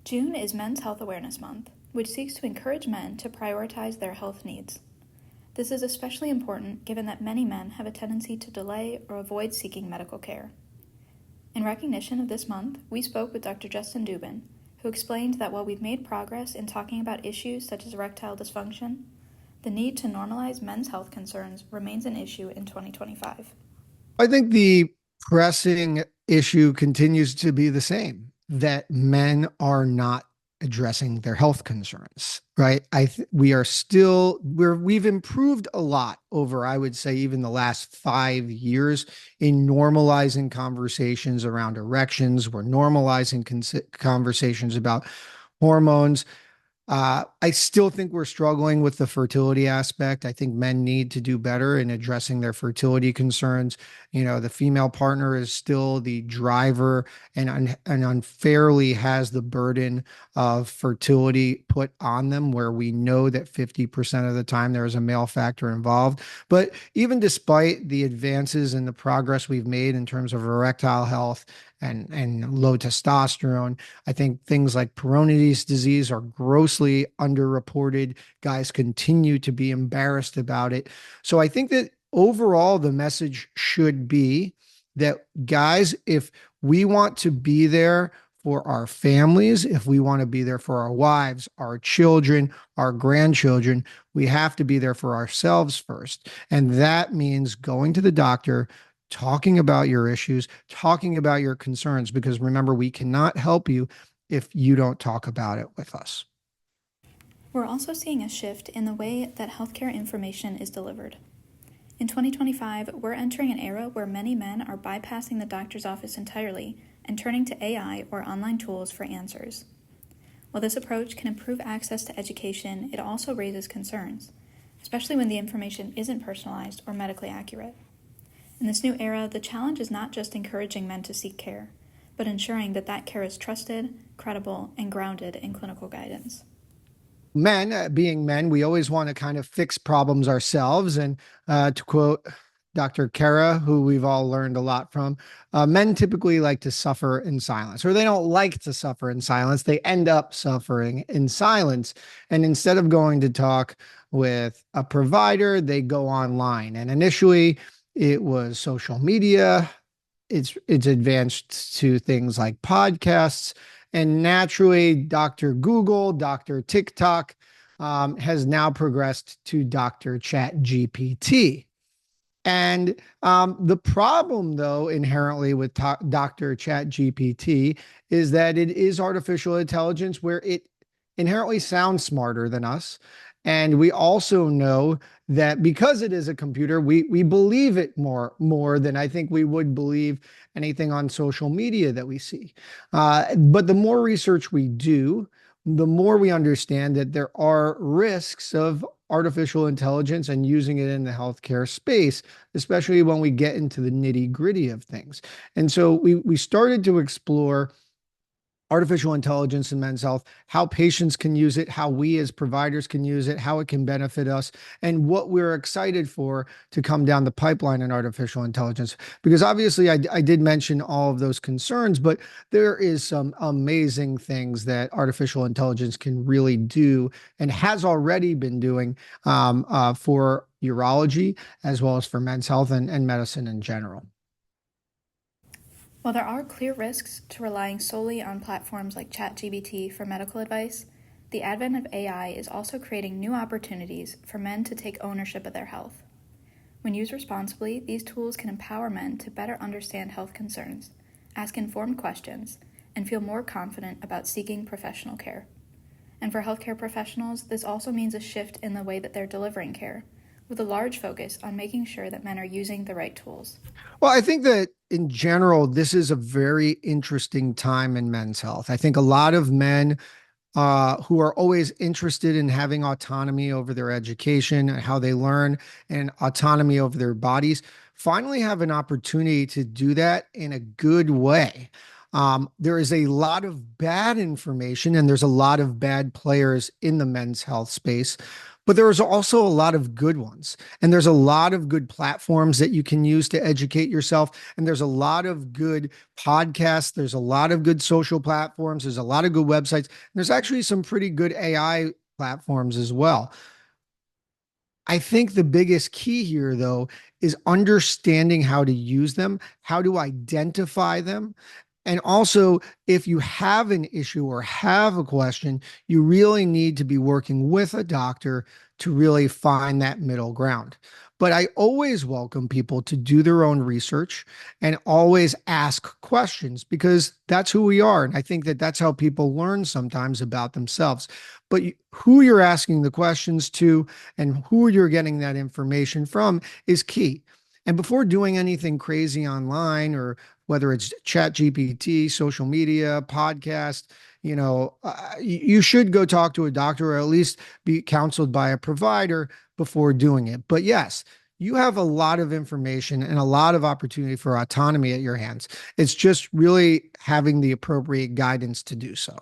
June is Men's Health Awareness Month, which seeks to encourage men to prioritize their health needs. This is especially important given that many men have a tendency to delay or avoid seeking medical care. In recognition of this month, we spoke with Dr. Justin Dubin, who explained that while we've made progress in talking about issues such as erectile dysfunction, the need to normalize men's health concerns remains an issue in 2025. I think the pressing issue continues to be the same, that men are not addressing their health concerns, right? We've improved a lot over, I would say, even the last 5 years in normalizing conversations around erections. We're normalizing conversations about hormones. I still think we're struggling with the fertility aspect. I think men need to do better in addressing their fertility concerns. The female partner is still the driver and unfairly has the burden of fertility put on them, where we know that 50% of the time there is a male factor involved. But even despite the advances and the progress we've made in terms of erectile health and low testosterone, I think things like Peyronie's disease are grossly underreported. Guys continue to be embarrassed about it. So I think that overall, the message should be that, guys, if we want to be there for our families, if we want to be there for our wives, our children, our grandchildren, we have to be there for ourselves first. And that means going to the doctor, talking about your issues, talking about your concerns, because remember, we cannot help you if you don't talk about it with us. We're also seeing a shift in the way that healthcare information is delivered. In 2025, we're entering an era where many men are bypassing the doctor's office entirely and turning to AI or online tools for answers. While this approach can improve access to education, it also raises concerns, especially when the information isn't personalized or medically accurate. In this new era, the challenge is not just encouraging men to seek care, but ensuring that that care is trusted, credible, and grounded in clinical guidance. Men, being men, we always want to kind of fix problems ourselves. And to quote Dr. Kara, who we've all learned a lot from, men typically like to suffer in silence, or they don't like to suffer in silence. They end up suffering in silence. And instead of going to talk with a provider, they go online. And initially, it was social media. It's advanced to things like podcasts. And naturally, Dr. Google, Dr. TikTok has now progressed to Dr. ChatGPT. And the problem, though, inherently with Dr. ChatGPT is that it is artificial intelligence where it inherently sounds smarter than us. And we also know that because it is a computer, we believe it more than I think we would believe anything on social media that we see. But the more research we do, the more we understand that there are risks of artificial intelligence and using it in the healthcare space, especially when we get into the nitty-gritty of things. And so we started to explore artificial intelligence in men's health, how patients can use it, how we as providers can use it, how it can benefit us, and what we're excited for to come down the pipeline in artificial intelligence. Because obviously I did mention all of those concerns, but there is some amazing things that artificial intelligence can really do and has already been doing for urology as well as for men's health and medicine in general. While there are clear risks to relying solely on platforms like ChatGPT for medical advice, the advent of AI is also creating new opportunities for men to take ownership of their health. When used responsibly, these tools can empower men to better understand health concerns, ask informed questions, and feel more confident about seeking professional care. And for healthcare professionals, this also means a shift in the way that they're delivering care, with a large focus on making sure that men are using the right tools. Well, I think that in general, this is a very interesting time in men's health. I think a lot of men who are always interested in having autonomy over their education and how they learn and autonomy over their bodies finally have an opportunity to do that in a good way. There is a lot of bad information and there's a lot of bad players in the men's health space. But there's also a lot of good ones. And there's a lot of good platforms that you can use to educate yourself. And there's a lot of good podcasts. There's a lot of good social platforms. There's a lot of good websites. And there's actually some pretty good AI platforms as well. I think the biggest key here, though, is understanding how to use them, how to identify them. And also, if you have an issue or have a question, you really need to be working with a doctor to really find that middle ground. But I always welcome people to do their own research and always ask questions because that's who we are. And I think that that's how people learn sometimes about themselves. But who you're asking the questions to and who you're getting that information from is key. And before doing anything crazy online, or whether it's ChatGPT, social media, podcast, you should go talk to a doctor or at least be counseled by a provider before doing it. But yes, you have a lot of information and a lot of opportunity for autonomy at your hands. It's just really having the appropriate guidance to do so.